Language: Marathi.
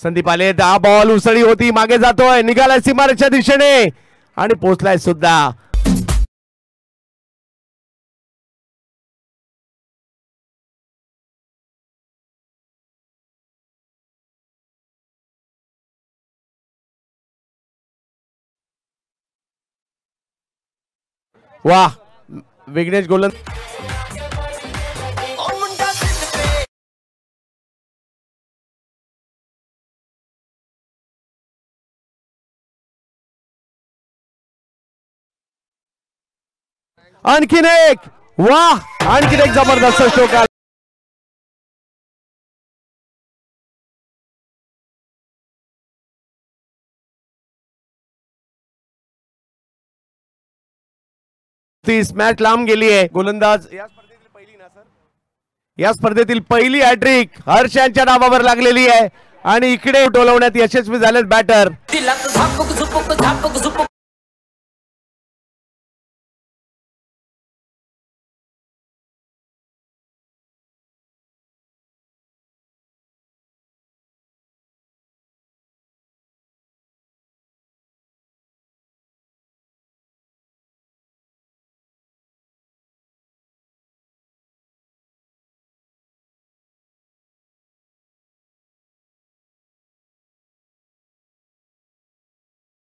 संदीप आले, हा बॉल उसळी होती, मागे जातोय, निघालाय सीमारेषेच्या दिशेने आणि पोहोचलाय सुद्धा. वाह, विघ्नेश गोलंदाज. आणखीन एक, वाह, आणखीन एक जबरदस्त स्ट्रोक. 30 मॅच लांब गेली आहे. गोलंदाज या स्पर्धेतील पहिली ना सर, या स्पर्धेतील पहिली हॅट्रिक हर्ष यांच्या नावावर लागलेली आहे आणि इकडे डोलवण्यात यशस्वी झाले बॅटर.